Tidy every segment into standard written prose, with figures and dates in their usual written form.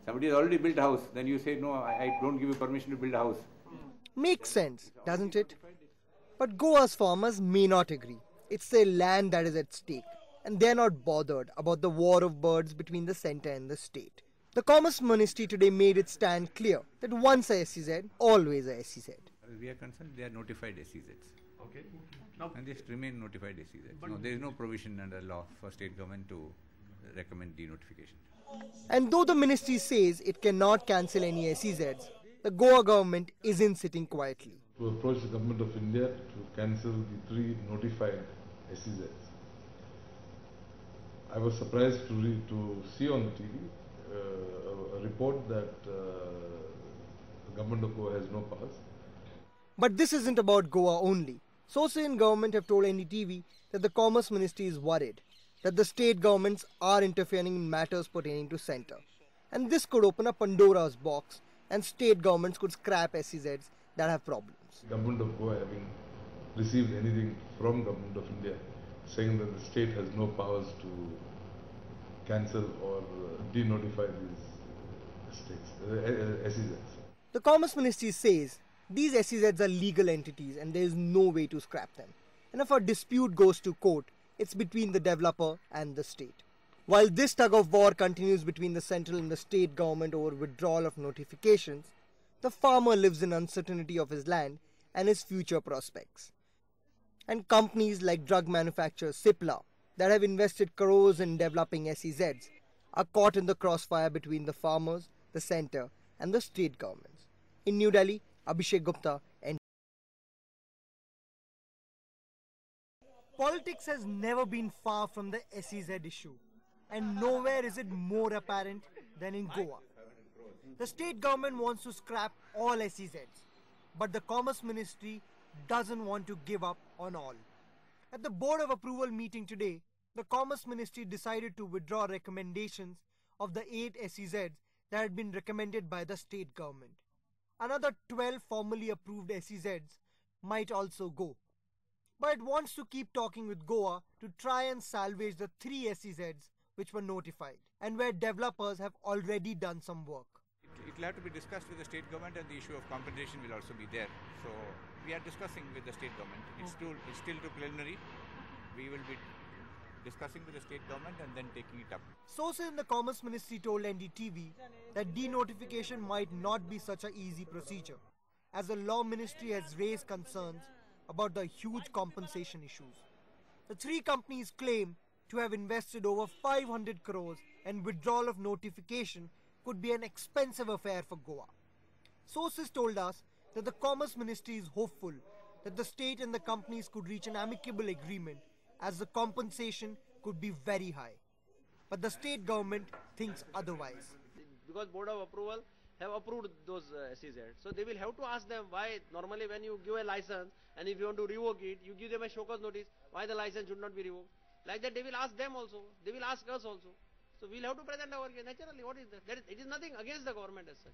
Somebody has already built a house, then you say, no, I don't give you permission to build a house. Makes sense, doesn't it? But Goa's farmers may not agree. It's their land that is at stake, and they're not bothered about the war of words between the centre and the state. The Commerce Ministry today made its stand clear that once a SEZ, always a SEZ. As we are concerned, they are notified SEZs. Okay. And they remain notified SEZs. No, there is no provision under law for state government to recommend denotification. And though the ministry says it cannot cancel any SEZs, the Goa government isn't sitting quietly. To approach the government of India to cancel the 3 notified SEZs. I was surprised to see on the TV a report that the government of Goa has no powers. But this isn't about Goa only. Sources in government have told NDTV that the Commerce Ministry is worried that the state governments are interfering in matters pertaining to centre. And this could open a Pandora's box and state governments could scrap SEZs that have problems. Government of Goa having received anything from government of India saying that the state has no powers to cancel or denotify these SEZs. The Commerce Ministry says these SEZs are legal entities and there is no way to scrap them. And if a dispute goes to court, it's between the developer and the state. While this tug of war continues between the central and the state government over withdrawal of notifications, the farmer lives in uncertainty of his land and his future prospects. And companies like drug manufacturer Cipla that have invested crores in developing SEZs are caught in the crossfire between the farmers, the centre and the state governments. In New Delhi, Abhishek Gupta and politics has never been far from the SEZ issue, and nowhere is it more apparent than in Goa. The state government wants to scrap all SEZs, but the Commerce Ministry doesn't want to give up on all. At the Board of Approval meeting today, the Commerce Ministry decided to withdraw recommendations of the 8 SEZs that had been recommended by the state government. Another 12 formally approved SEZs might also go. But it wants to keep talking with Goa to try and salvage the 3 SEZs which were notified and where developers have already done some work. It will have to be discussed with the state government and the issue of compensation will also be there. So we are discussing with the state government. It's still too preliminary. We will be discussing with the state government and then taking it up. Sources in the Commerce Ministry told NDTV that denotification might not be such an easy procedure, as the Law Ministry has raised concerns about the huge compensation issues. The 3 companies claim to have invested over 500 crores and withdrawal of notification could be an expensive affair for Goa. Sources told us that the Commerce Ministry is hopeful that the state and the companies could reach an amicable agreement as the compensation could be very high. But the state government thinks otherwise. Because Board of Approval have approved those SEZ. So they will have to ask them why normally when you give a license and if you want to revoke it, you give them a show cause notice, why the license should not be revoked. Like that they will ask them also, they will ask us also. So we will have to present our case. Naturally, what is that? It is nothing against the government as such.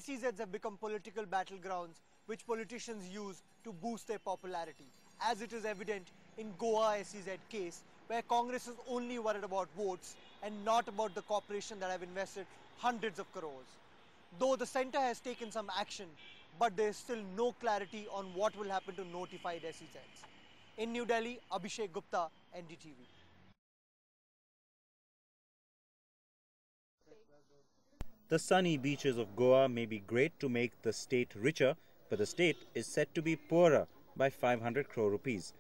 SEZs have become political battlegrounds which politicians use to boost their popularity, as it is evident in Goa SEZ case, where Congress is only worried about votes and not about the corporation that have invested hundreds of crores. Though the centre has taken some action, but there is still no clarity on what will happen to notified SEZs. In New Delhi, Abhishek Gupta, NDTV. The sunny beaches of Goa may be great to make the state richer, but the state is set to be poorer by 500 crore rupees.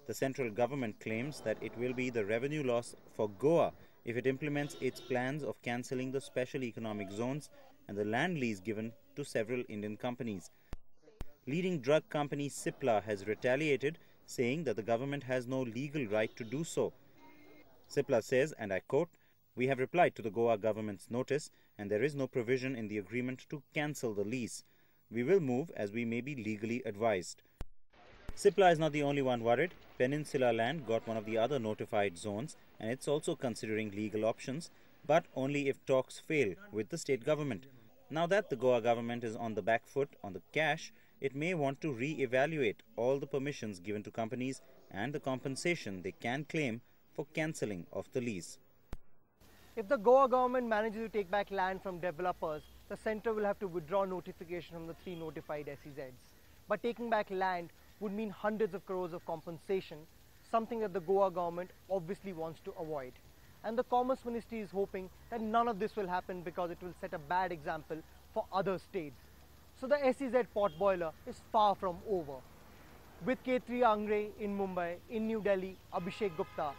The central government claims that it will be the revenue loss for Goa if it implements its plans of cancelling the special economic zones and the land lease given to several Indian companies. Leading drug company Cipla has retaliated, saying that the government has no legal right to do so. Cipla says, and I quote, "We have replied to the Goa government's notice and there is no provision in the agreement to cancel the lease. We will move as we may be legally advised." Cipla is not the only one worried. Peninsula Land got one of the other notified zones and it's also considering legal options, but only if talks fail with the state government. Now that the Goa government is on the back foot on the cash, it may want to re-evaluate all the permissions given to companies and the compensation they can claim for cancelling of the lease. If the Goa government manages to take back land from developers, the centre will have to withdraw notification from the 3 notified SEZs. But taking back land would mean hundreds of crores of compensation, something that the Goa government obviously wants to avoid. And the Commerce Ministry is hoping that none of this will happen because it will set a bad example for other states. So the SEZ pot boiler is far from over. With K3 Angre in Mumbai, in New Delhi, Abhishek Gupta,